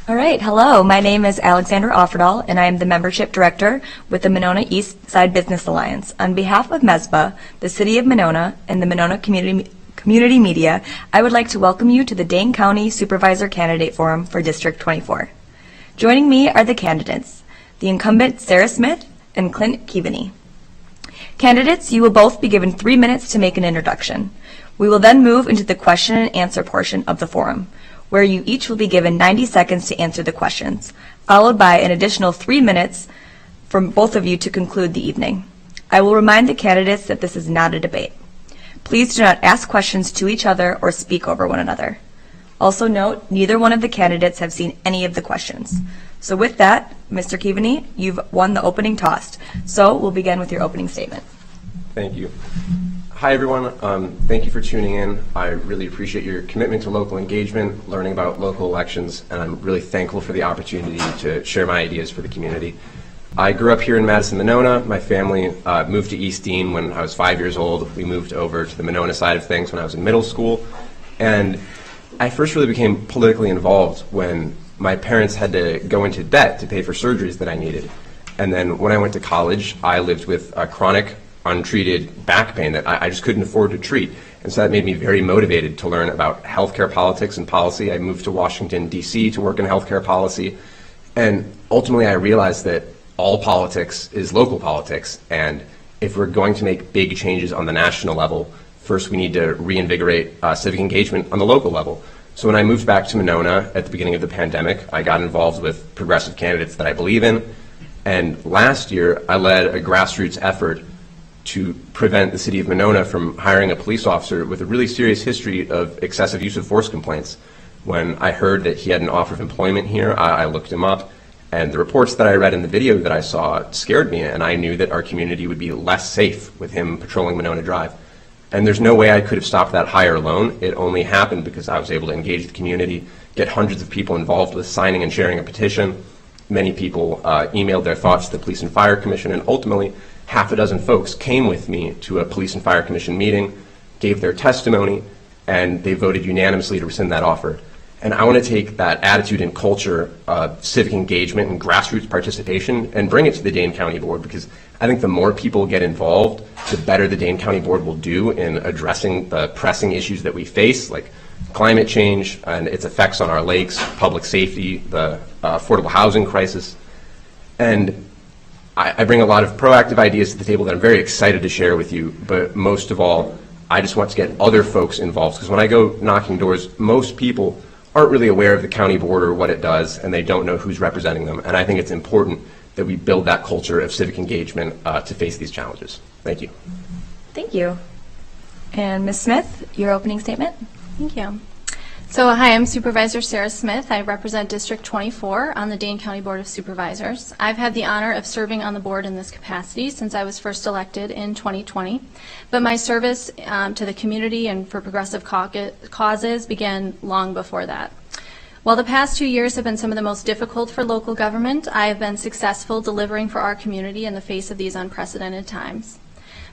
All right, hello. My name is Alexandra Offerdahl, and I am the Membership Director with the Monona East Side Business Alliance. On behalf of MESBA, the City of Monona, and the Monona Community Media, I would like to welcome you to the Dane County Supervisor Candidate Forum for District 24. Joining me are the candidates, the incumbent Sarah Smith and Clint Keaveney. Candidates, you will both be given 3 minutes to make an introduction. We will then move into the question and answer portion of the forum, where you each will be given 90 seconds to answer the questions, followed by an additional 3 minutes from both of you to conclude the evening. I will remind the candidates that this is not a debate. Please do not ask questions to each other or speak over one another. Also note, neither one of the candidates have seen any of the questions. So with that, Mr. Keaveney, you've won the opening toss. So we'll begin with your opening statement. Thank you. Hi, everyone. Thank you for tuning in. I really appreciate your commitment to local engagement, learning about local elections, and I'm really thankful for the opportunity to share my ideas for the community. I grew up here in Madison, Monona. My family moved to East Dean when I was 5 years old. We moved over to the Monona side of things when I was in middle school. And I first really became politically involved when my parents had to go into debt to pay for surgeries that I needed. And then when I went to college, I lived with a chronic untreated back pain that I just couldn't afford to treat. And so that made me very motivated to learn about healthcare politics and policy. I moved to Washington, D.C. to work in healthcare policy. And ultimately I realized that all politics is local politics. And if we're going to make big changes on the national level, first we need to reinvigorate civic engagement on the local level. So when I moved back to Monona at the beginning of the pandemic, I got involved with progressive candidates that I believe in. And last year I led a grassroots effort to prevent the city of Monona from hiring a police officer with a really serious history of excessive use of force complaints. When I heard that he had an offer of employment here, I looked him up, and the reports that I read in the video that I saw scared me, and I knew that our community would be less safe with him patrolling Monona Drive. And there's no way I could have stopped that hire alone. It only happened because I was able to engage the community, get hundreds of people involved with signing and sharing a petition. Many people emailed their thoughts to the Police and Fire Commission, and ultimately half a dozen folks came with me to a Police and Fire Commission meeting, gave their testimony, and they voted unanimously to rescind that offer. And I want to take that attitude and culture of civic engagement and grassroots participation and bring it to the Dane County Board, because I think the more people get involved, the better the Dane County Board will do in addressing the pressing issues that we face, like climate change and its effects on our lakes, public safety, the affordable housing crisis. And I bring a lot of proactive ideas to the table that I'm very excited to share with you, but most of all, I just want to get other folks involved, because when I go knocking doors, most people aren't really aware of the county board or what it does, and they don't know who's representing them. And I think it's important that we build that culture of civic engagement to face these challenges. Thank you. Thank you. And Ms. Smith, your opening statement. Thank you. So hi, I'm Supervisor Sarah Smith. I represent District 24 on the Dane County Board of Supervisors. I've had the honor of serving on the board in this capacity since I was first elected in 2020, but my service to the community and for progressive causes began long before that. While the past 2 years have been some of the most difficult for local government, I have been successful delivering for our community in the face of these unprecedented times.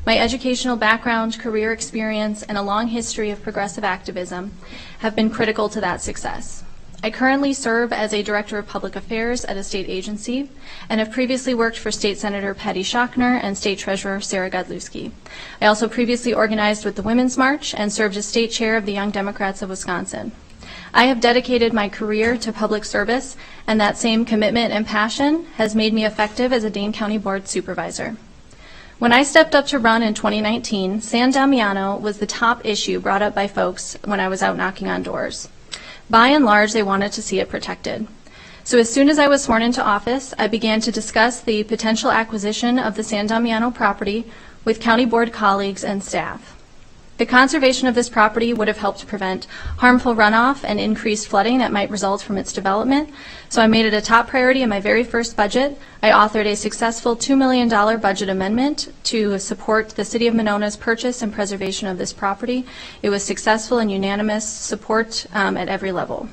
My educational background, career experience, and a long history of progressive activism have been critical to that success. I currently serve as a Director of Public Affairs at a state agency and have previously worked for State Senator Patty Shockner and State Treasurer Sarah Godlewski. I also previously organized with the Women's March and served as State Chair of the Young Democrats of Wisconsin. I have dedicated my career to public service, and that same commitment and passion has made me effective as a Dane County Board Supervisor. When I stepped up to run in 2019, San Damiano was the top issue brought up by folks when I was out knocking on doors. By and large, they wanted to see it protected. So as soon as I was sworn into office, I began to discuss the potential acquisition of the San Damiano property with county board colleagues and staff. The conservation of this property would have helped prevent harmful runoff and increased flooding that might result from its development, so I made it a top priority in my very first budget. I authored a successful $2 million budget amendment to support the City of Monona's purchase and preservation of this property. It was successful and unanimous support at every level.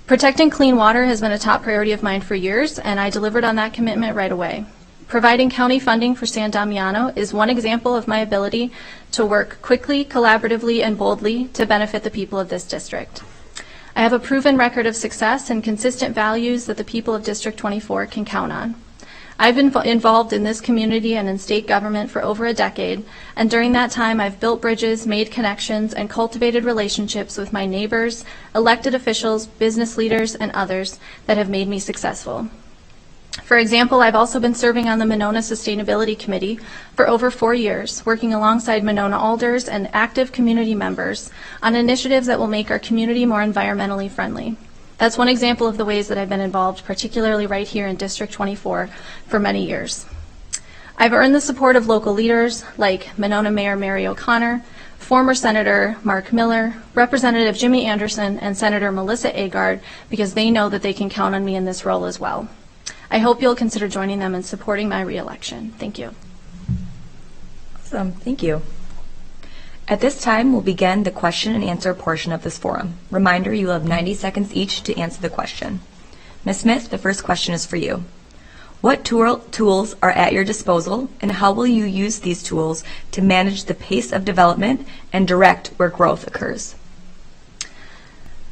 Protecting clean water has been a top priority of mine for years, and I delivered on that commitment right away. Providing county funding for San Damiano is one example of my ability to work quickly, collaboratively, and boldly to benefit the people of this district. I have a proven record of success and consistent values that the people of District 24 can count on. I've been involved in this community and in state government for over a decade, and during that time I've built bridges, made connections, and cultivated relationships with my neighbors, elected officials, business leaders, and others that have made me successful. For example, I've also been serving on the Monona Sustainability Committee for over 4 years, working alongside Monona alders and active community members on initiatives that will make our community more environmentally friendly. That's one example of the ways that I've been involved, particularly right here in District 24 for many years. I've earned the support of local leaders like Monona Mayor Mary O'Connor, former Senator Mark Miller, Representative Jimmy Anderson, and Senator Melissa Agard, because they know that they can count on me in this role as well. I hope you'll consider joining them in supporting my re-election. Thank you. Awesome, thank you. At this time, we'll begin the question and answer portion of this forum. Reminder, you will have 90 seconds each to answer the question. Ms. Smith, the first question is for you. What tools are at your disposal, and how will you use these tools to manage the pace of development and direct where growth occurs?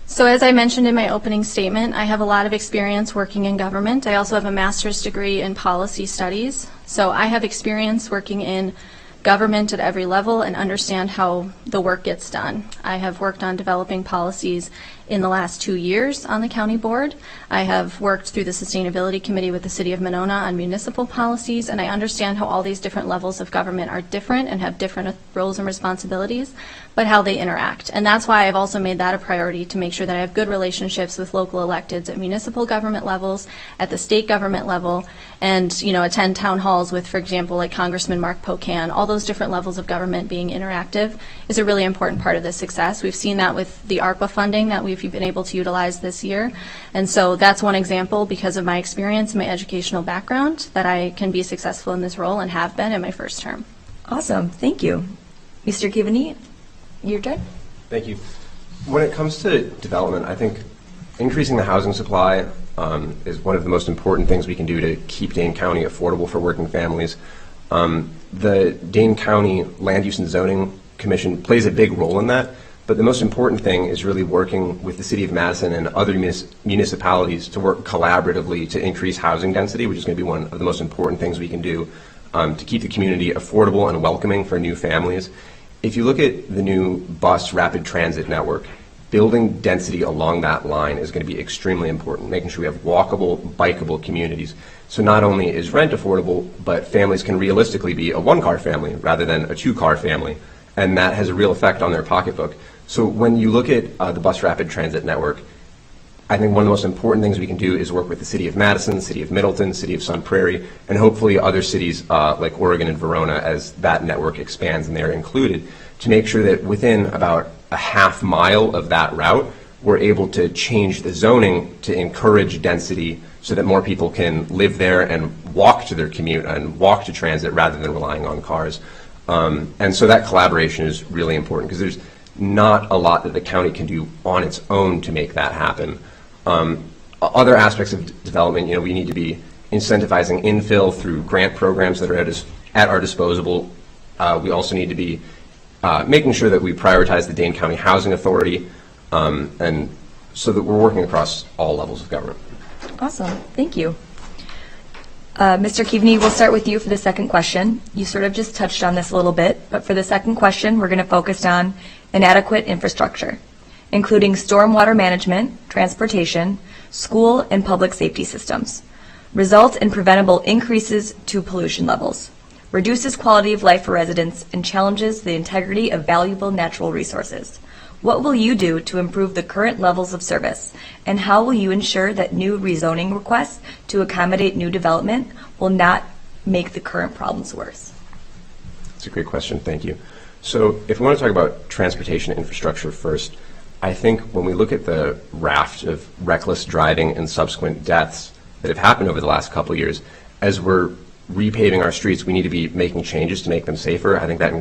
So as I mentioned in my opening statement, I have a lot of experience working in government. I also have a master's degree in policy studies. So I have experience working in government at every level and understand how the work gets done. I have worked on developing policies in the last 2 years on the county board. I have worked through the Sustainability Committee with the City of Monona on municipal policies, and I understand how all these different levels of government are different and have different roles and responsibilities, but how they interact. And that's why I've also made that a priority, to make sure that I have good relationships with local electeds at municipal government levels, at the state government level, and attend town halls with, for example, like Congressman Mark Pocan. All those different levels of government being interactive is a really important part of this success. We've seen that with the ARPA funding that we've been able to utilize this year. And so that's one example, because of my experience and my educational background, that I can be successful in this role and have been in my first term. Awesome, thank you. Mr. Kivany, your turn. Thank you. When it comes to development, I think increasing the housing supply is one of the most important things we can do to keep Dane County affordable for working families. The Dane County Land Use and Zoning Commission plays a big role in that, but the most important thing is really working with the City of Madison and other municipalities to work collaboratively to increase housing density, which is going to be one of the most important things we can do to keep the community affordable and welcoming for new families. If you look at the new bus rapid transit network, building density along that line is going to be extremely important, making sure we have walkable, bikeable communities. So not only is rent affordable, but families can realistically be a one-car family rather than a two-car family, and that has a real effect on their pocketbook. So when you look at the bus rapid transit network, I think one of the most important things we can do is work with the City of Madison, City of Middleton, City of Sun Prairie, and hopefully other cities like Oregon and Verona, as that network expands and they're included, to make sure that within about a half mile of that route, we're able to change the zoning to encourage density so that more people can live there and walk to their commute and walk to transit rather than relying on cars. And so that collaboration is really important, because there's not a lot that the county can do on its own to make that happen. Other aspects of development, we need to be incentivizing infill through grant programs that are at our disposal. We also need to be making sure that we prioritize the Dane County Housing Authority, and so that we're working across all levels of government. Awesome, thank you. Mr. Kivany, we'll start with you for the second question. You sort of just touched on this a little bit, but for the second question, we're going to focus on inadequate infrastructure, including stormwater management, transportation, school and public safety systems. Result in preventable increases to pollution levels, reduces quality of life for residents, and challenges the integrity of valuable natural resources. What will you do to improve the current levels of service, and how will you ensure that new rezoning requests to accommodate new development will not make the current problems worse? That's a great question, thank you. So if we want to talk about transportation infrastructure first, I think when we look at the raft of reckless driving and subsequent deaths that have happened over the last couple of years, as we're repaving our streets, we need to be making changes to make them safer. I think that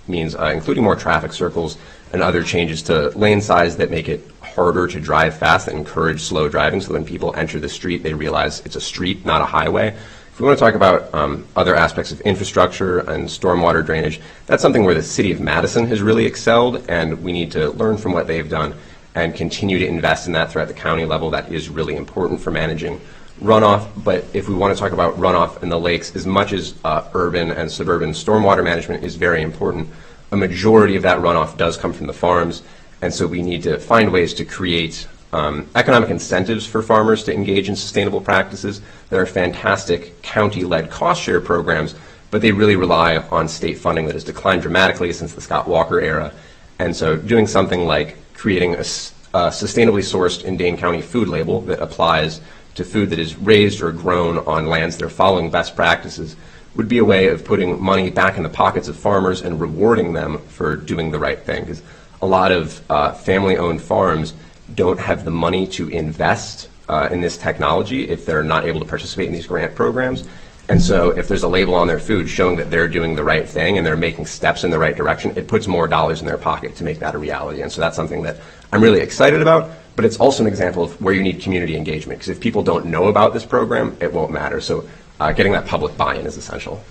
means including more traffic circles and other changes to lane size that make it harder to drive fast and encourage slow driving, so that when people enter the street, they realize it's a street, not a highway. If we want to talk about other aspects of infrastructure and stormwater drainage, that's something where the City of Madison has really excelled, and we need to learn from what they've done. and continue to invest in that throughout the county level. That is really important for managing runoff. But if we want to talk about runoff in the lakes, as much as urban and suburban stormwater management is very important, a majority of that runoff does come from the farms. And so we need to find ways to create economic incentives for farmers to engage in sustainable practices. There are fantastic county-led cost share programs, but they really rely on state funding that has declined dramatically since the Scott Walker era. And so doing something like creating a sustainably sourced in Dane County food label that applies to food that is raised or grown on lands that are following best practices would be a way of putting money back in the pockets of farmers and rewarding them for doing the right thing. Because a lot of family-owned farms don't have the money to invest in this technology if they're not able to participate in these grant programs. And so if there's a label on their food showing that they're doing the right thing and they're making steps in the right direction, it puts more dollars in their pocket to make that a reality. And so that's something that I'm really excited about, but it's also an example of where you need community engagement, because if people don't know about this program, it won't matter. So getting that public buy-in is essential.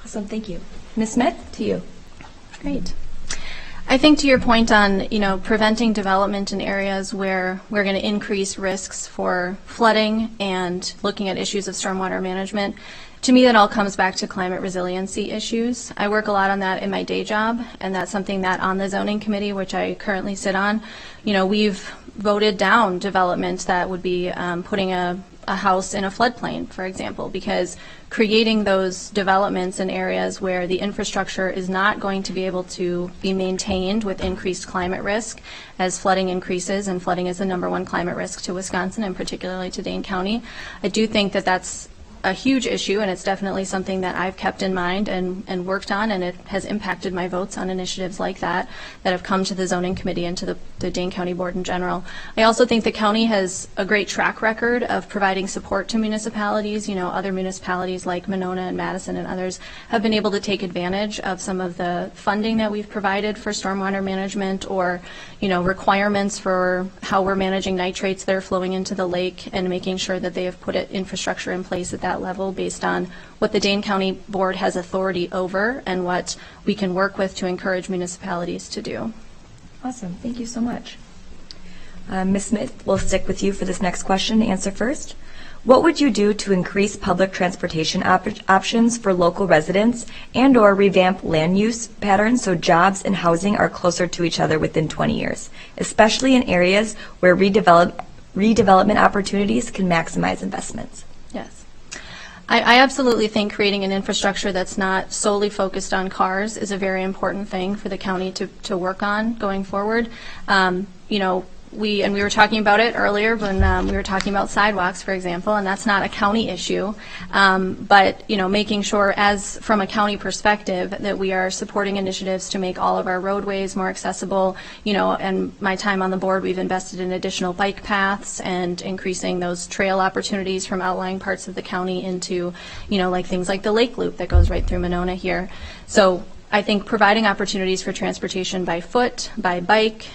Awesome, thank you. Ms. Smith, to you. Great. I think to your point on, preventing development in areas where we're going to increase risks for flooding and looking at issues of stormwater management, to me that all comes back to climate resiliency issues. I work a lot on that in my day job, and that's something that on the zoning committee, which I currently sit on, we've voted down development that would be putting a house in a floodplain, for example, because creating those developments in areas where the infrastructure is not going to be able to be maintained with increased climate risk as flooding increases, and flooding is the #1 climate risk to Wisconsin and particularly to Dane County. I do think that that's a huge issue, and it's definitely something that I've kept in mind and worked on, and it has impacted my votes on initiatives like that have come to the zoning committee and to the Dane County Board in general. I also think the county has a great track record of providing support to municipalities. Other municipalities like Monona and Madison and others have been able to take advantage of some of the funding that we've provided for stormwater management, or requirements for how we're managing nitrates that are flowing into the lake, and making sure that they have put infrastructure in place at that level based on what the Dane County Board has authority over and what we can work with to encourage municipalities to do. Awesome, thank you so much. Ms. Smith, we'll stick with you for this next question to answer first. What would you do to increase public transportation options for local residents and or revamp land use patterns so jobs and housing are closer to each other within 20 years, especially in areas where redevelopment opportunities can maximize investments? Yes. I absolutely think creating an infrastructure that's not solely focused on cars is a very important thing for the county to work on going forward. We were talking about it earlier when we were talking about sidewalks, for example, and that's not a county issue. But making sure, as from a county perspective, that we are supporting initiatives to make all of our roadways more accessible. And my time on the board, we've invested in additional bike paths and increasing those trail opportunities from outlying parts of the county into, like things like the Lake Loop that goes right through Monona here. So I think providing opportunities for transportation by foot, by bike,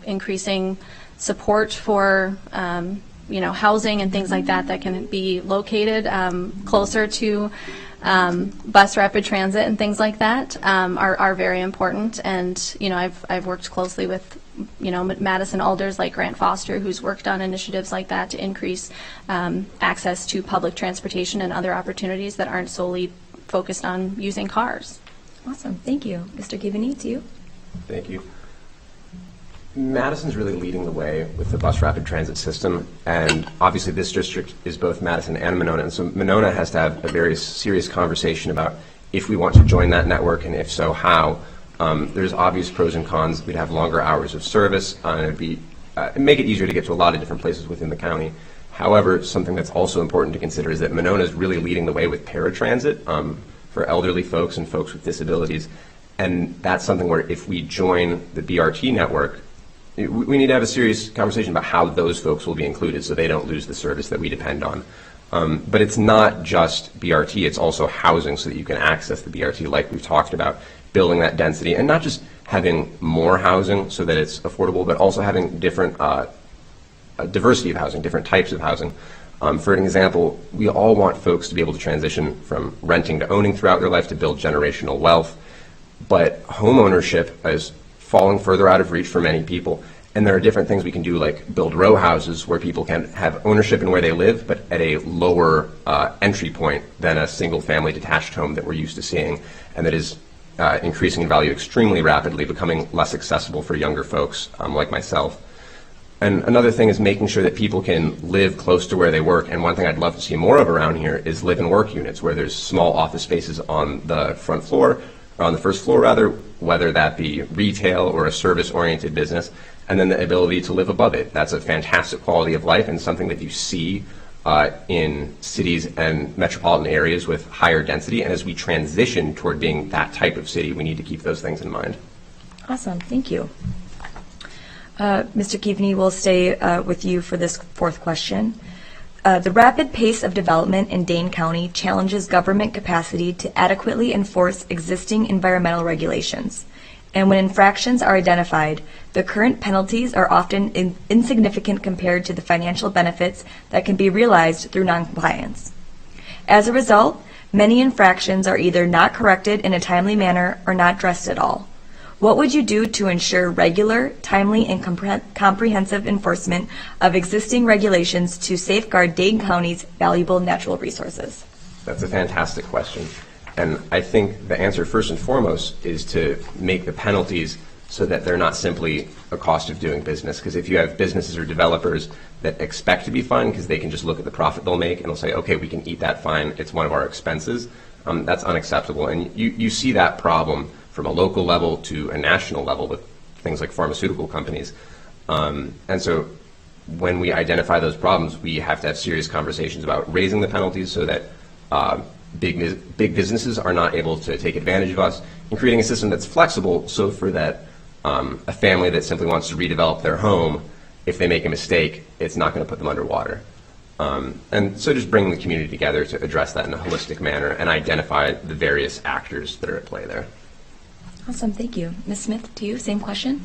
increasing support for, housing and things like that can be located closer to bus rapid transit and things like that are very important. And, I've worked closely with, Madison alders like Grant Foster, who's worked on initiatives like that to increase access to public transportation and other opportunities that aren't solely focused on using cars. Awesome, thank you. Mr. Givany, to you. Thank you. Madison's really leading the way with the bus rapid transit system, and obviously this district is both Madison and Monona, and so Monona has to have a very serious conversation about if we want to join that network, and if so, how. There's obvious pros and cons. We'd have longer hours of service, and it'd make it easier to get to a lot of different places within the county. However, something that's also important to consider is that Monona is really leading the way with paratransit for elderly folks and folks with disabilities, and that's something where if we join the BRT network, we need to have a serious conversation about how those folks will be included so they don't lose the service that we depend on. But it's not just BRT, it's also housing so that you can access the BRT like we've talked about, building that density, and not just having more housing so that it's affordable, but also having different diversity of housing, different types of housing. For an example, we all want folks to be able to transition from renting to owning throughout their life to build generational wealth, but home ownership is falling further out of reach for many people, And there are different things we can do, like build row houses where people can have ownership in where they live, but at a lower entry point than a single-family detached home that we're used to seeing, and that is increasing in value extremely rapidly, becoming less accessible for younger folks like myself. And another thing is making sure that people can live close to where they work. And one thing I'd love to see more of around here is live and work units, where there's small office spaces on the front floor, or on the first floor rather, whether that be retail or a service-oriented business, and then the ability to live above it. That's a fantastic quality of life and something that you see in cities and metropolitan areas with higher density. And as we transition toward being that type of city, we need to keep those things in mind. Awesome, thank you. Mr. Keaveney, we'll stay with you for this fourth question. The rapid pace of development in Dane County challenges government capacity to adequately enforce existing environmental regulations. And when infractions are identified, the current penalties are often insignificant compared to the financial benefits that can be realized through noncompliance. As a result, many infractions are either not corrected in a timely manner or not addressed at all. What would you do to ensure regular, timely, and comprehensive enforcement of existing regulations to safeguard Dane County's valuable natural resources? That's a fantastic question. And I think the answer first and foremost is to make the penalties so that they're not simply a cost of doing business. Because if you have businesses or developers that expect to be fined because they can just look at the profit they'll make and they'll say, okay, we can eat that fine, it's one of our expenses, that's unacceptable. And you see that problem from a local level to a national level with things like pharmaceutical companies. And so when we identify those problems, we have to have serious conversations about raising the penalties so that big businesses are not able to take advantage of us, and creating a system that's flexible so for that a family that simply wants to redevelop their home, if they make a mistake, it's not going to put them underwater. And so just bringing the community together to address that in a holistic manner and identify the various actors that are at play there. Awesome, thank you. Ms. Smith, to you, same question?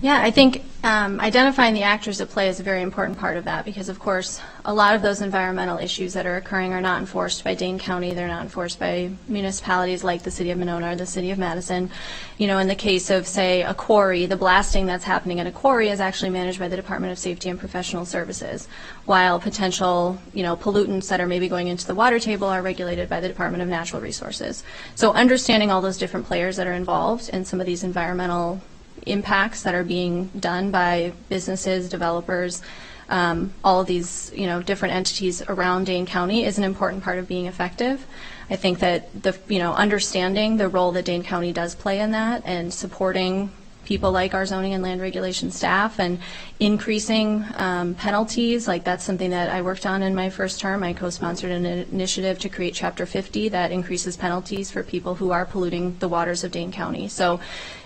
Yeah, I think identifying the actors at play is a very important part of that because, of course, a lot of those environmental issues that are occurring are not enforced by Dane County. They're not enforced by municipalities like the City of Monona or the City of Madison. You know, in the case of, say, a quarry, the blasting that's happening at a quarry is actually managed by the Department of Safety and Professional Services, while potential, pollutants that are maybe going into the water table are regulated by the Department of Natural Resources. So understanding all those different players that are involved in some of these environmental impacts that are being done by businesses, developers, all of these different entities around Dane County is an important part of being effective. I think that understanding the role that Dane County does play in that and supporting people like our zoning and land regulation staff and increasing penalties, like that's something that I worked on in my first term. I co-sponsored an initiative to create Chapter 50 that increases penalties for people who are polluting the waters of Dane County. So,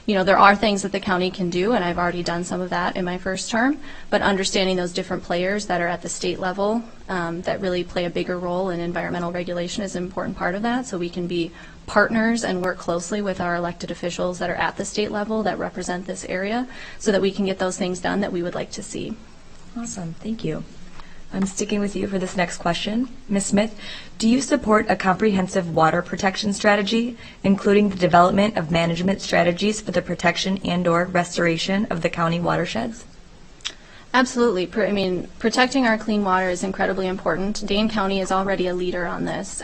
there are things that the county can do, and I've already done some of that in my first term, but understanding those different players that are at the state level that really play a bigger role in environmental regulation is an important part of that, so we can be partners and work closely with our elected officials that are at the state level that represent this area so that we can get those things done that we would like to see. Awesome, thank you. I'm sticking with you for this next question. Ms. Smith, do you support a comprehensive water protection strategy, including the development of management strategies for the protection and/or restoration of the county watersheds? Absolutely. Protecting our clean water is incredibly important. Dane County is already a leader on this.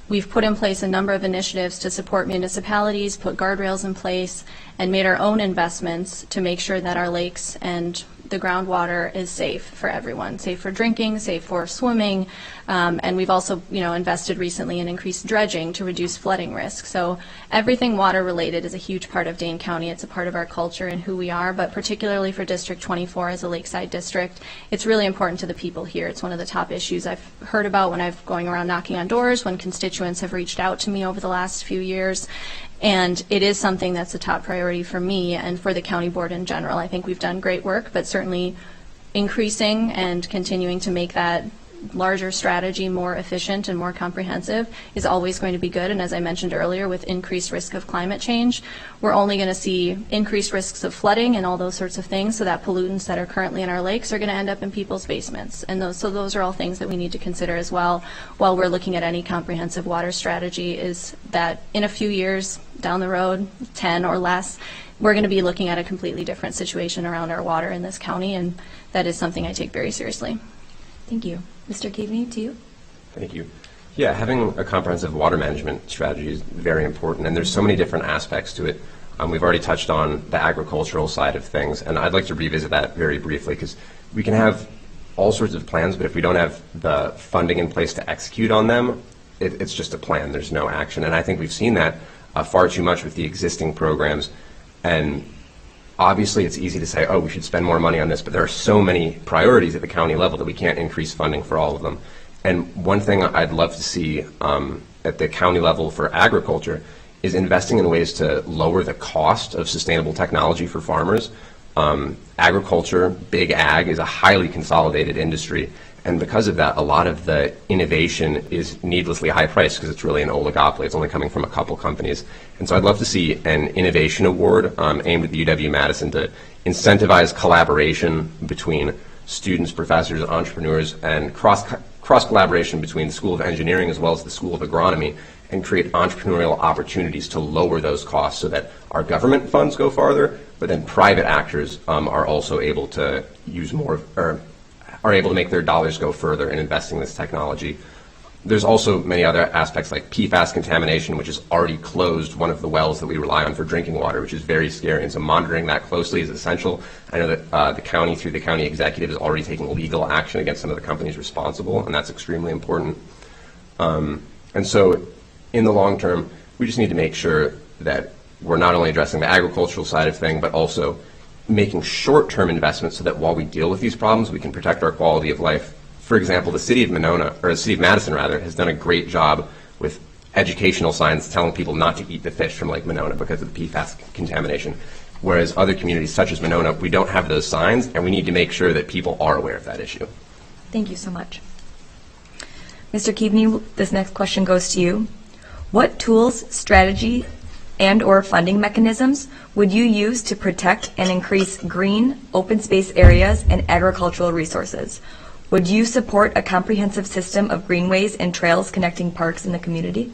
We've put in place a number of initiatives to support municipalities, put guardrails in place, and made our own investments to make sure that our lakes and the groundwater is safe for everyone, safe for drinking, safe for swimming, and we've also, invested recently in increased dredging to reduce flooding risk. So everything water related is a huge part of Dane County. It's a part of our culture and who we are, but particularly for District 24 as a lakeside district, it's really important to the people here. It's one of the top issues I've heard about when I've going around knocking on doors, when constituents have reached out to me over the last few years. And it is something that's a top priority for me and for the county board in general. I think we've done great work, but certainly increasing and continuing to make that larger strategy more efficient and more comprehensive is always going to be good. And as I mentioned earlier, with increased risk of climate change, we're only going to see increased risks of flooding and all those sorts of things, so that pollutants that are currently in our lakes are going to end up in people's basements. And those are all things that we need to consider as well while we're looking at any comprehensive water strategy, is that in a few years down the road, 10 or less, we're going to be looking at a completely different situation around our water in this county, and that is something I take very seriously. Thank you. Mr. Keaveney, to you. Thank you. Yeah, having a comprehensive water management strategy is very important, and there's so many different aspects to it. We've already touched on the agricultural side of things, and I'd like to revisit that very briefly, because we can have all sorts of plans, but if we don't have the funding in place to execute on them, it's just a plan. There's no action, and I think we've seen that far too much with the existing programs. And obviously, it's easy to say, oh, we should spend more money on this, but there are so many priorities at the county level that we can't increase funding for all of them. And one thing I'd love to see at the county level for agriculture is investing in ways to lower the cost of sustainable technology for farmers. Agriculture, big ag, is a highly consolidated industry, and because of that, a lot of the innovation is needlessly high priced because it's really an oligopoly. It's only coming from a couple companies. And so I'd love to see an innovation award aimed at the UW-Madison to incentivize collaboration between students, professors, entrepreneurs, and cross collaboration between the School of Engineering as well as the School of Agronomy, and create entrepreneurial opportunities to lower those costs so that our government funds go farther, but then private actors are also able to use more, or are able to make their dollars go further in investing in this technology. There's also many other aspects like Pfas contamination, which has already closed one of the wells that we rely on for drinking water, which is very scary, and so monitoring that closely is essential. I know that the county, through the county executive, is already taking legal action against some of the companies responsible, and that's extremely important. And so in the long term, we just need to make sure that we're not only addressing the agricultural side of things, but also making short-term investments so that while we deal with these problems, we can protect our quality of life. For example, the city of Monona, or the city of Madison rather, has done a great job with educational signs telling people not to eat the fish from Lake Monona because of the PFAS contamination. Whereas other communities such as Monona, we don't have those signs, and we need to make sure that people are aware of that issue. Thank you so much. Mr. Keaveney, this next question goes to you. What tools, strategy, and/or funding mechanisms would you use to protect and increase green, open space areas and agricultural resources? Would you support a comprehensive system of greenways and trails connecting parks in the community?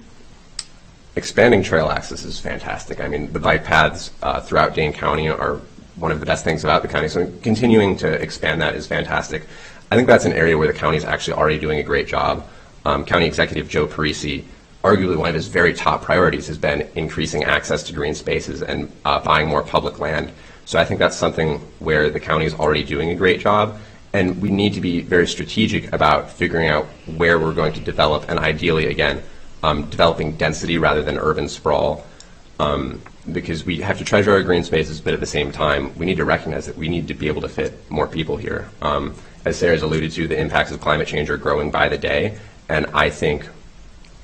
Expanding trail access is fantastic. I mean, the bike paths throughout Dane County are one of the best things about the county, so continuing to expand that is fantastic. I think that's an area where the county is actually already doing a great job. County Executive Joe Parisi, arguably one of his very top priorities has been increasing access to green spaces and buying more public land. So I think that's something where the county is already doing a great job, and we need to be very strategic about figuring out where we're going to develop, and ideally, again, developing density rather than urban sprawl, because we have to treasure our green spaces, but at the same time, we need to recognize that we need to be able to fit more people here. As Sarah's alluded to, the impacts of climate change are growing by the day, and I think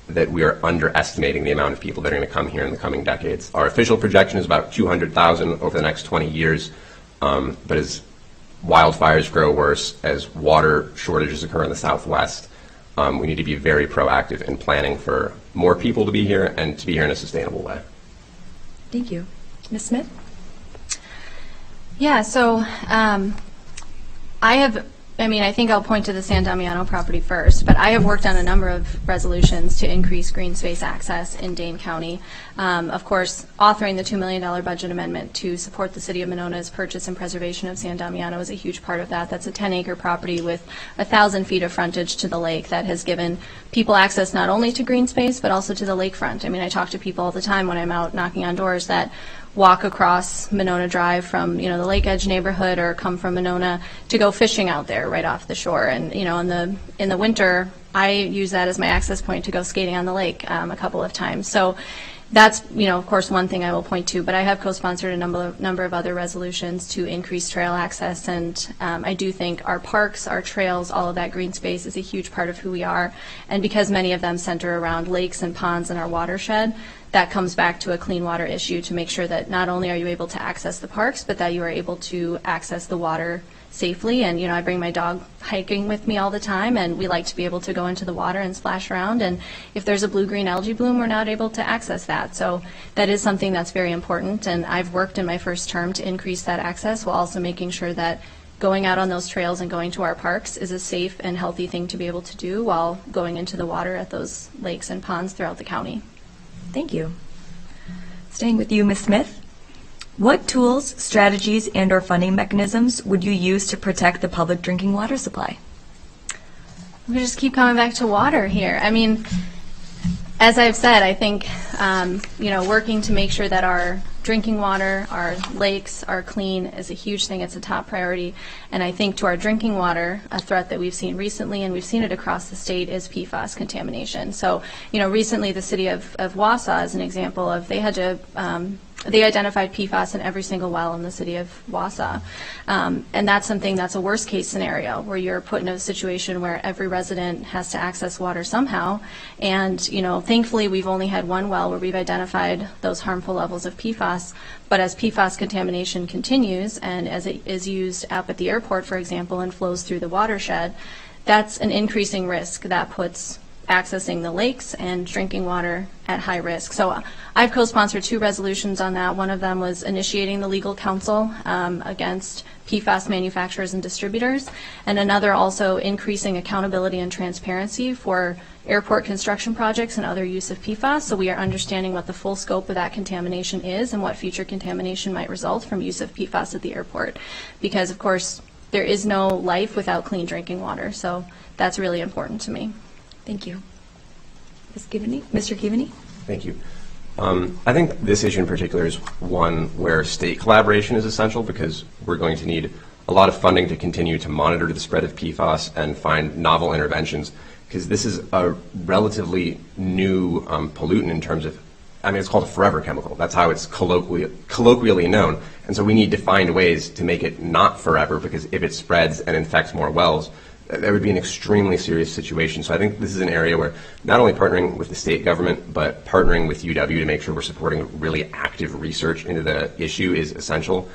that we are underestimating the amount of people that are going to come here in the coming decades. Our official projection is about 200,000 over the next 20 years, but as wildfires grow worse, as water shortages occur in the Southwest, we need to be very proactive in planning for more people to be here and to be here in a sustainable way. Thank you. Ms. Smith? Yeah, so I think I'll point to the San Damiano property first, but I have worked on a number of resolutions to increase green space access in Dane County. Of course, authoring the $2 million budget amendment to support the city of Monona's purchase and preservation of San Damiano is a huge part of that. That's a 10-acre property with 1,000 feet of frontage to the lake that has given people access not only to green space, but also to the lakefront. I mean, I talk to people all the time when I'm out knocking on doors that walk across Monona Drive from, the Lake Edge neighborhood, or come from Monona to go fishing out there right off the shore. And, in the winter, I use that as my access point to go skating on the lake a couple of times. So that's, of course, one thing I will point to. But I have co-sponsored a number of other resolutions to increase trail access. And I do think our parks, our trails, all of that green space is a huge part of who we are. And because many of them center around lakes and ponds in our watershed, that comes back to a clean water issue to make sure that not only are you able to access the parks, but that you are able to access the water safely. And, I bring my dog hiking with me all the time, and we like to be able to go into the water and splash around. And if there's a blue-green algae bloom, we're not able to access that. So that is something that's very important. And I've worked in my first term to increase that access while also making sure that going out on those trails and going to our parks is a safe and healthy thing to be able to do while going into the water at those lakes and ponds throughout the county. Thank you. Staying with you, Ms. Smith. What tools, strategies, and/or funding mechanisms would you use to protect the public drinking water supply? We just keep coming back to water here. I mean, as I've said, I think, working to make sure that our drinking water, our lakes are clean is a huge thing. It's a top priority. And I think to our drinking water, a threat that we've seen recently, and we've seen it across the state, is Pfas contamination. So, recently the city of Wausau, as an example of, they had to, they identified PFAS in every single well in the city of Wausau. And that's something that's a worst case scenario, where you're put in a situation where every resident has to access water somehow. And, thankfully we've only had one well where we've identified those harmful levels of PFAS. But as PFAS contamination continues, and as it is used up at the airport, for example, and flows through the watershed, that's an increasing risk that puts accessing the lakes and drinking water at high risk. So I've co-sponsored 2 resolutions on that. One of them was initiating the legal counsel against PFAS manufacturers and distributors, and another also increasing accountability and transparency for airport construction projects and other use of PFAS, so we are understanding what the full scope of that contamination is and what future contamination might result from use of PFAS at the airport. Because, of course, there is no life without clean drinking water, so that's really important to me. Thank you. Mr. Keaveney? Thank you. I think this issue in particular is one where state collaboration is essential, because we're going to need a lot of funding to continue to monitor the spread of PFAS and find novel interventions, because this is a relatively new pollutant in terms of, it's called a forever chemical. That's how it's colloquially known. And so we need to find ways to make it not forever, because if it spreads and infects more wells, that would be an extremely serious situation. So I think this is an area where not only partnering with the state government, but partnering with UW to make sure we're supporting really active research into the issue is essential.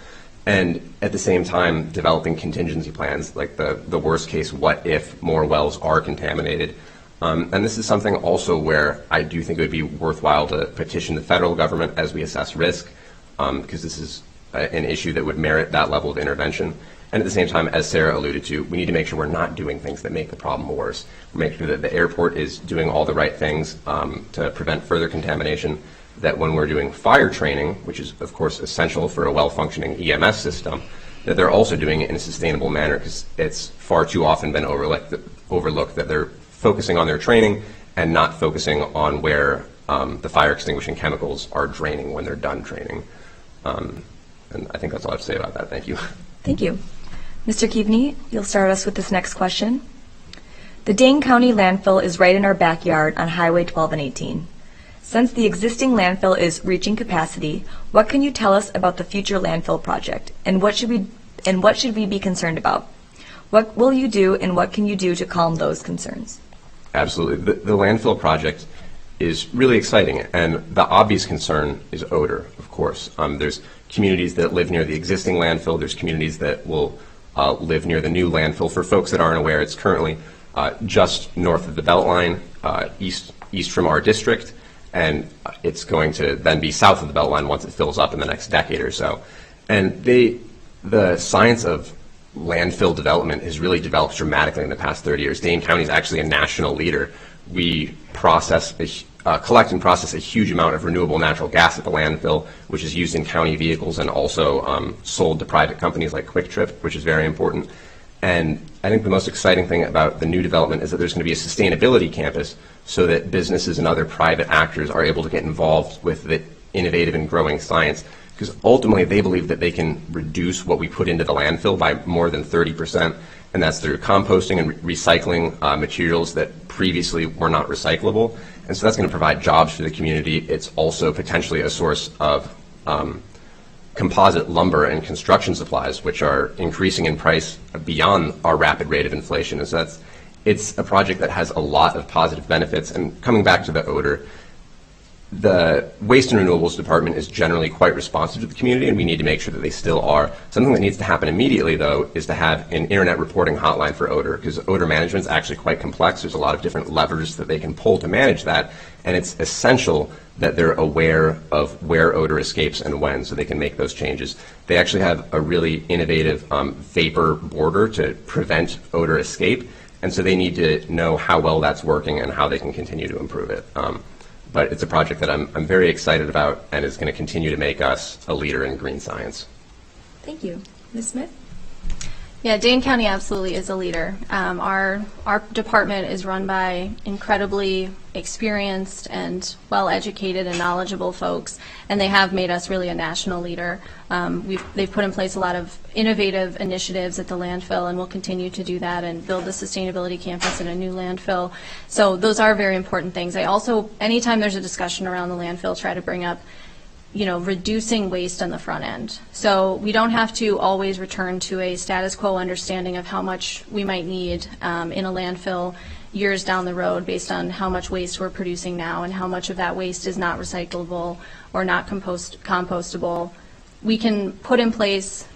And at the same time, developing contingency plans, like the worst case, what if more wells are contaminated? And this is something also where I do think it would be worthwhile to petition the federal government as we assess risk, because this is an issue that would merit that level of intervention. And at the same time, as Sarah alluded to, we need to make sure we're not doing things that make the problem worse. Make sure that the airport is doing all the right things to prevent further contamination, that when we're doing fire training, which is of course essential for a well-functioning EMS system, that they're also doing it in a sustainable manner, because it's far too often been overlooked that they're focusing on their training and not focusing on where the fire extinguishing chemicals are draining when they're done training. And I think that's all I have to say about that. Thank you. Thank you. Mr. Keaveney, you'll start us with this next question. The Dane County landfill is right in our backyard on Highway 12 and 18. Since the existing landfill is reaching capacity, what can you tell us about the future landfill project, and what should we be concerned about? What will you do, and what can you do to calm those concerns? Absolutely. The landfill project is really exciting, and the obvious concern is odor, of course. There's communities that live near the existing landfill. There's communities that will live near the new landfill. For folks that aren't aware, it's currently just north of the Beltline, east from our district, and it's going to then be south of the Beltline once it fills up in the next decade or so. And the science of landfill development has really developed dramatically in the past 30 years. Dane County is actually a national leader. We collect and process a huge amount of renewable natural gas at the landfill, which is used in county vehicles and also sold to private companies like Quick Trip, which is very important. And I think the most exciting thing about the new development is that there's going to be a sustainability campus, so that businesses and other private actors are able to get involved with the innovative and growing science, because ultimately they believe that they can reduce what we put into the landfill by more than 30%, and that's through composting and recycling materials that previously were not recyclable. And so that's going to provide jobs for the community. It's also potentially a source of composite lumber and construction supplies, which are increasing in price beyond our rapid rate of inflation. And so it's a project that has a lot of positive benefits. And coming back to the odor, the Waste and Renewables Department is generally quite responsive to the community, and we need to make sure that they still are. Something that needs to happen immediately, though, is to have an internet reporting hotline for odor, because odor management is actually quite complex. There's a lot of different levers that they can pull to manage that, and it's essential that they're aware of where odor escapes and when, so they can make those changes. They actually have a really innovative vapor border to prevent odor escape, and so they need to know how well that's working and how they can continue to improve it. but it's a project that I'm very excited about and is going to continue to make us a leader in green science. Thank you. Ms. Smith? Yeah, Dane County absolutely is a leader. Our department is run by incredibly experienced and well-educated and knowledgeable folks, and they have made us really a national leader. They've put in place a lot of innovative initiatives at the landfill, and will continue to do that and build the sustainability campus in a new landfill. So those are very important things. I also, anytime there's a discussion around the landfill, try to bring up reducing waste on the front end. So we don't have to always return to a status quo understanding of how much we might need in a landfill years down the road based on how much waste we're producing now and how much of that waste is not recyclable or not compostable. We can put in place,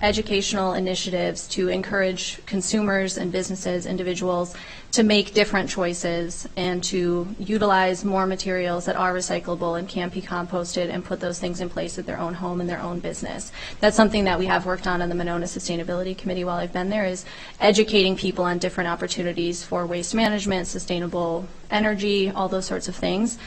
educational initiatives to encourage consumers and businesses, individuals, to make different choices and to utilize more materials that are recyclable and can be composted and put those things in place at their own home and their own business. That's something that we have worked on in the Monona Sustainability Committee while I've been there, is educating people on different opportunities for waste management, sustainable energy, all those sorts of things,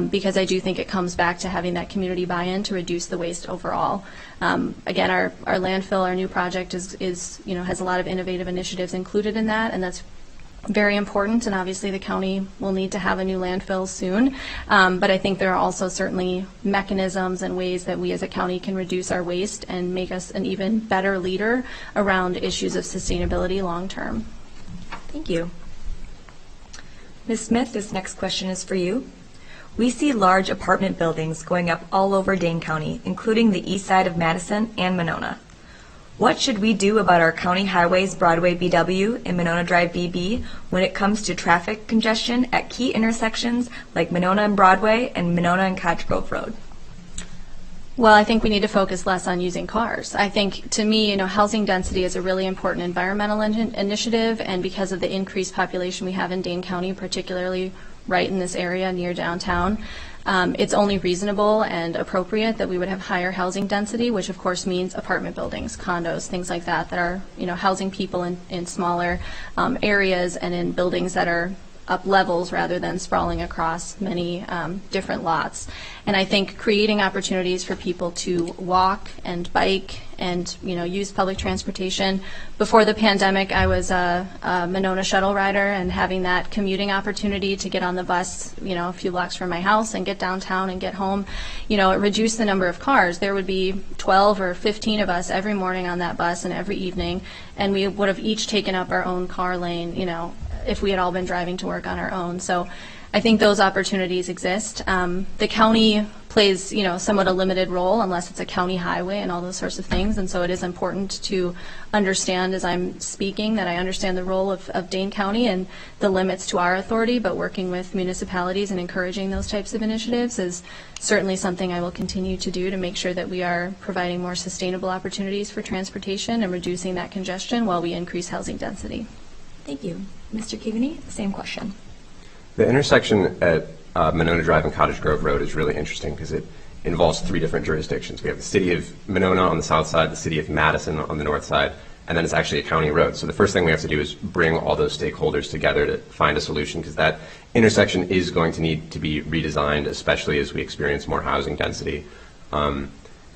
because I do think it comes back to having that community buy-in to reduce the waste overall. Again, our landfill, our new project has a lot of innovative initiatives included in that, and that's very important, and obviously the county will need to have a new landfill soon, but I think there are also certainly mechanisms and ways that we as a county can reduce our waste and make us an even better leader around issues of sustainability long term. Thank you. Ms. Smith, this next question is for you. We see large apartment buildings going up all over Dane County, including the east side of Madison and Monona. What should we do about our county highways, Broadway BW and Monona Drive BB, when it comes to traffic congestion at key intersections like Monona and Broadway and Monona and Cottage Grove Road? Well, I think we need to focus less on using cars. I think, to me, housing density is a really important environmental initiative, and because of the increased population we have in Dane County, particularly right in this area near downtown, it's only reasonable and appropriate that we would have higher housing density, which of course means apartment buildings, condos, things like that are housing people in smaller areas and in buildings that are up levels rather than sprawling across many different lots. And I think creating opportunities for people to walk and bike and use public transportation. Before the pandemic, I was a Monona shuttle rider, and having that commuting opportunity to get on the bus a few blocks from my house and get downtown and get home, it reduced the number of cars. There would be 12 or 15 of us every morning on that bus and every evening, and we would have each taken up our own car lane, if we had all been driving to work on our own. So I think those opportunities exist. The county plays, somewhat a limited role unless it's a county highway and all those sorts of things. And so it is important to understand, as I'm speaking, that I understand the role of Dane County and the limits to our authority, but working with municipalities and encouraging those types of initiatives is certainly something I will continue to do to make sure that we are providing more sustainable opportunities for transportation and reducing that congestion while we increase housing density. Thank you. Mr. Keaveney, same question. The intersection at Monona Drive and Cottage Grove Road is really interesting because it involves three different jurisdictions. We have the city of Monona on the south side, the city of Madison on the north side, and then it's actually a county road. So the first thing we have to do is bring all those stakeholders together to find a solution, because that intersection is going to need to be redesigned, especially as we experience more housing density. And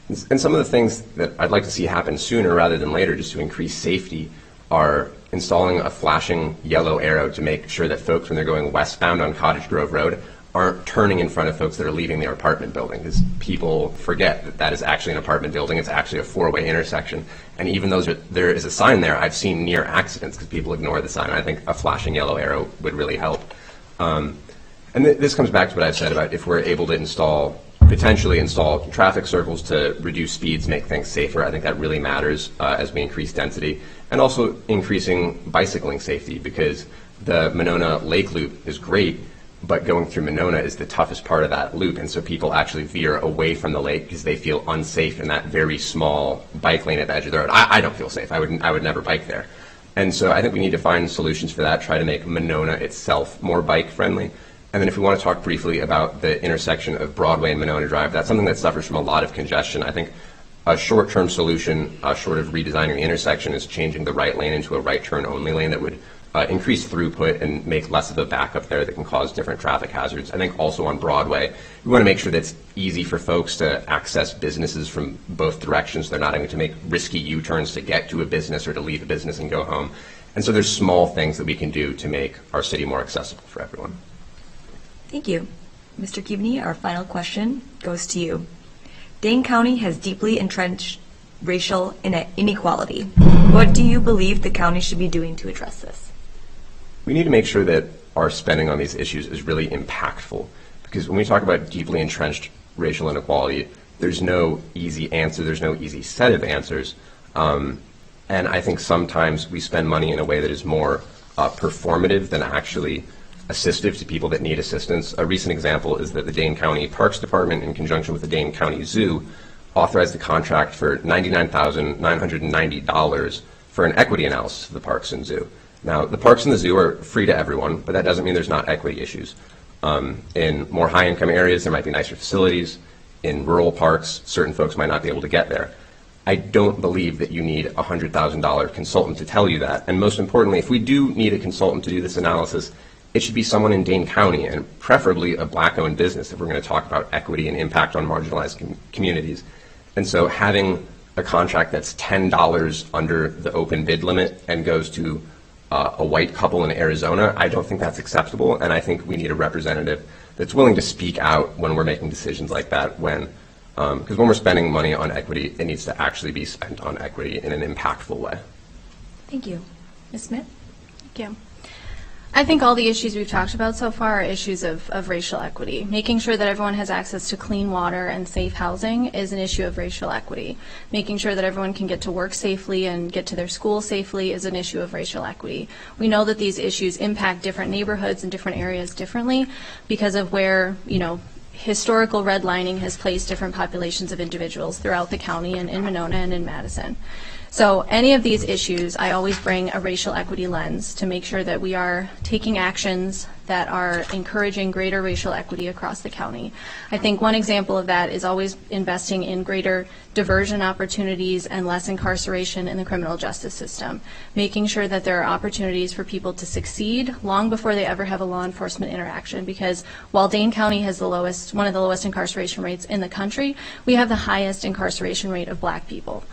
some of the things that I'd like to see happen sooner rather than later, just to increase safety, are installing a flashing yellow arrow to make sure that folks, when they're going westbound on Cottage Grove Road, aren't turning in front of folks that are leaving their apartment building, because people forget that that is actually an apartment building. It's actually a four-way intersection. And even though there is a sign there, I've seen near accidents because people ignore the sign. I think a flashing yellow arrow would really help. And this comes back to what I've said about if we're able to potentially install traffic circles to reduce speeds, make things safer. I think that really matters as we increase density. And also increasing bicycling safety, because the Monona Lake Loop is great, but going through Monona is the toughest part of that loop, and so people actually veer away from the lake because they feel unsafe in that very small bike lane at the edge of the road. I don't feel safe. I would never bike there. And so I think we need to find solutions for that, try to make Monona itself more bike friendly. And then if we want to talk briefly about the intersection of Broadway and Monona Drive, that's something that suffers from a lot of congestion. I think a short-term solution, short of redesigning the intersection, is changing the right lane into a right turn only lane that would increase throughput and make less of a backup there that can cause different traffic hazards. I think also on Broadway, we want to make sure that it's easy for folks to access businesses from both directions. They're not having to make risky U-turns to get to a business or to leave a business and go home. And so there's small things that we can do to make our city more accessible for everyone. Thank you. Mr. Keaveney, our final question goes to you. Dane County has deeply entrenched racial inequality. What do you believe the county should be doing to address this? We need to make sure that our spending on these issues is really impactful, because when we talk about deeply entrenched racial inequality, there's no easy answer, there's no easy set of answers, and I think sometimes we spend money in a way that is more performative than actually assistive to people that need assistance. A recent example is that the Dane County Parks Department, in conjunction with the Dane County Zoo, authorized a contract for $99,990 for an equity analysis of the parks and zoo. Now, the parks and the zoo are free to everyone, but that doesn't mean there's not equity issues. In more high-income areas, there might be nicer facilities. In rural parks, certain folks might not be able to get there. I don't believe that you need a $100,000 consultant to tell you that. And most importantly, if we do need a consultant to do this analysis, it should be someone in Dane County, and preferably a Black-owned business if we're going to talk about equity and impact on marginalized communities. And so having a contract that's $10 under the open bid limit and goes to a white couple in Arizona, I don't think that's acceptable, and I think we need a representative that's willing to speak out when we're making decisions like that, because when we're spending money on equity, it needs to actually be spent on equity in an impactful way. Thank you. Ms. Smith? Thank you. I think all the issues we've talked about so far are issues of racial equity. Making sure that everyone has access to clean water and safe housing is an issue of racial equity. Making sure that everyone can get to work safely and get to their school safely is an issue of racial equity. We know that these issues impact different neighborhoods and different areas differently because of where, historical redlining has placed different populations of individuals throughout the county and in Monona and in Madison. So any of these issues, I always bring a racial equity lens to make sure that we are taking actions that are encouraging greater racial equity across the county. I think one example of that is always investing in greater diversion opportunities and less incarceration in the criminal justice system, making sure that there are opportunities for people to succeed long before they ever have a law enforcement interaction, because while Dane County has one of the lowest incarceration rates in the country, we have the highest incarceration rate of Black people.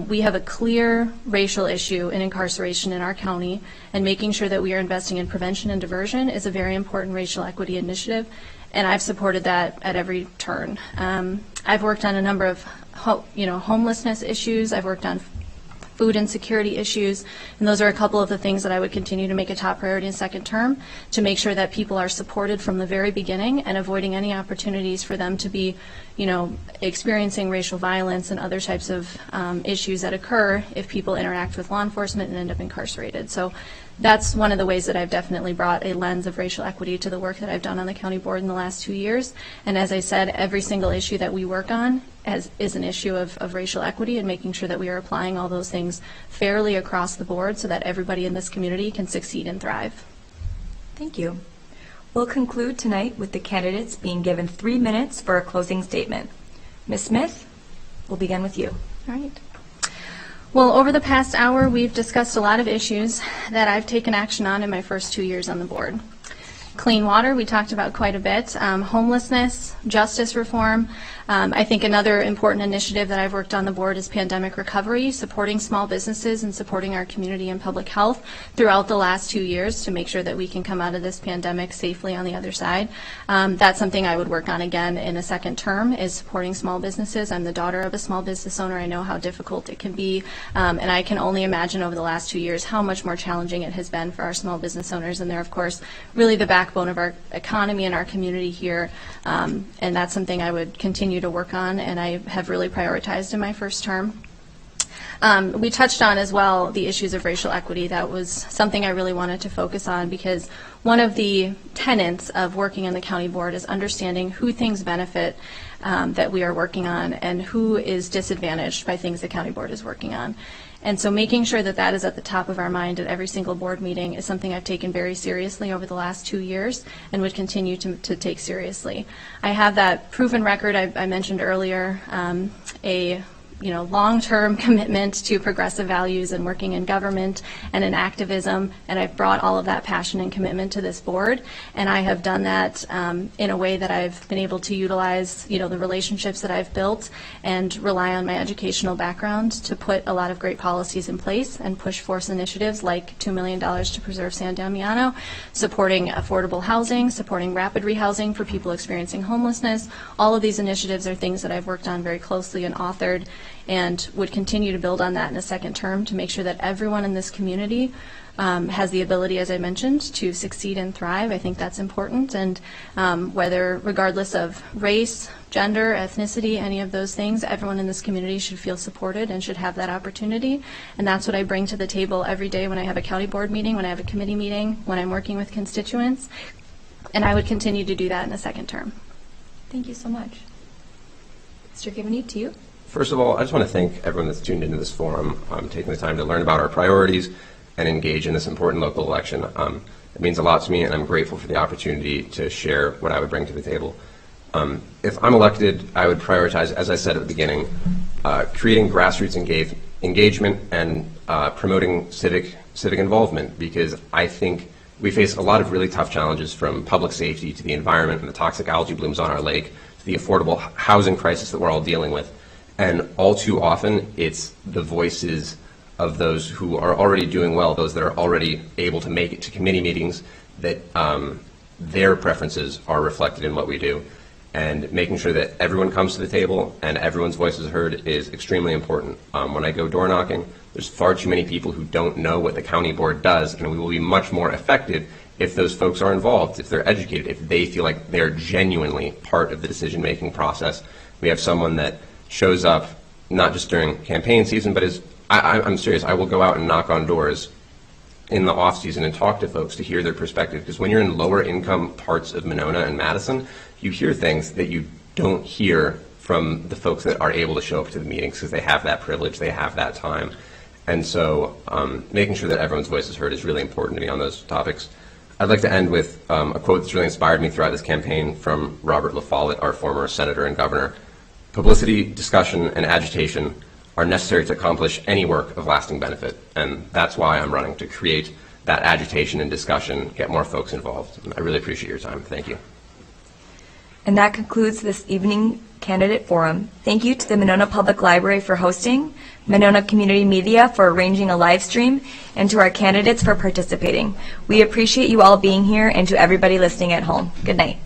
We have a clear racial issue in incarceration in our county, and making sure that we are investing in prevention and diversion is a very important racial equity initiative, and I've supported that at every turn. I've worked on a number of homelessness issues. I've worked on food insecurity issues, and those are a couple of the things that I would continue to make a top priority in second term, to make sure that people are supported from the very beginning and avoiding any opportunities for them to be, experiencing racial violence and other types of issues that occur if people interact with law enforcement and end up incarcerated. So that's one of the ways that I've definitely brought a lens of racial equity to the work that I've done on the county board in the last 2 years. And as I said, every single issue that we work on is an issue of racial equity, and making sure that we are applying all those things fairly across the board so that everybody in this community can succeed and thrive. Thank you. We'll conclude tonight with the candidates being given 3 minutes for a closing statement. Ms. Smith, we'll begin with you. All right. Well, over the past hour, we've discussed a lot of issues that I've taken action on in my first 2 years on the board. Clean water, we talked about quite a bit. Homelessness, justice reform. I think another important initiative that I've worked on the board is pandemic recovery, supporting small businesses and supporting our community and public health throughout the last 2 years to make sure that we can come out of this pandemic safely on the other side. That's something I would work on again in a second term, is supporting small businesses. I'm the daughter of a small business owner. I know how difficult it can be, and I can only imagine over the last 2 years how much more challenging it has been for our small business owners, and they're, of course, really the backbone of our economy and our community here, and that's something I would continue to work on, and I have really prioritized in my first term. We touched on as well the issues of racial equity. That was something I really wanted to focus on, because one of the tenets of working on the county board is understanding who things benefit that we are working on and who is disadvantaged by things the county board is working on. And so making sure that that is at the top of our mind at every single board meeting is something I've taken very seriously over the last 2 years and would continue to take seriously. I have that proven record I mentioned earlier, a long-term commitment to progressive values and working in government and in activism, and I've brought all of that passion and commitment to this board, and I have done that in a way that I've been able to utilize, the relationships that I've built and rely on my educational background to put a lot of great policies in place and push force initiatives like $2 million to preserve San Damiano, supporting affordable housing, supporting rapid rehousing for people experiencing homelessness. All of these initiatives are things that I've worked on very closely and authored, and would continue to build on that in a second term to make sure that everyone in this community has the ability, as I mentioned, to succeed and thrive. I think that's important, and regardless of race, gender, ethnicity, any of those things, everyone in this community should feel supported and should have that opportunity. And that's what I bring to the table every day when I have a county board meeting, when I have a committee meeting, when I'm working with constituents. And I would continue to do that in the second term. Thank you so much. Mr. Givney, to you. First of all, I just want to thank everyone that's tuned into this forum, taking the time to learn about our priorities and engage in this important local election. It means a lot to me, and I'm grateful for the opportunity to share what I would bring to the table. If I'm elected, I would prioritize, as I said at the beginning, creating grassroots engagement and promoting civic involvement, because I think we face a lot of really tough challenges, from public safety to the environment and the toxic algae blooms on our lake to the affordable housing crisis that we're all dealing with. And all too often, it's the voices of those who are already doing well, those that are already able to make it to committee meetings, that their preferences are reflected in what we do. And making sure that everyone comes to the table and everyone's voice is heard is extremely important. When I go door knocking, there's far too many people who don't know what the county board does, and we will be much more effective if those folks are involved, if they're educated, if they feel like they're genuinely part of the decision-making process. We have someone that shows up not just during campaign season, but I'm serious, I will go out and knock on doors in the off season and talk to folks to hear their perspective, because when you're in lower income parts of Monona and Madison, you hear things that you don't hear from the folks that are able to show up to the meetings, because they have that privilege, they have that time. And so making sure that everyone's voice is heard is really important to me on those topics. I'd like to end with a quote that's really inspired me throughout this campaign from Robert La Follette, our former senator and governor. "Publicity, discussion, and agitation are necessary to accomplish any work of lasting benefit." And that's why I'm running, to create that agitation and discussion, get more folks involved. I really appreciate your time. Thank you. And that concludes this evening candidate forum. Thank you to the Monona Public Library for hosting, Monona Community Media for arranging a live stream, and to our candidates for participating. We appreciate you all being here, and to everybody listening at home. Good night.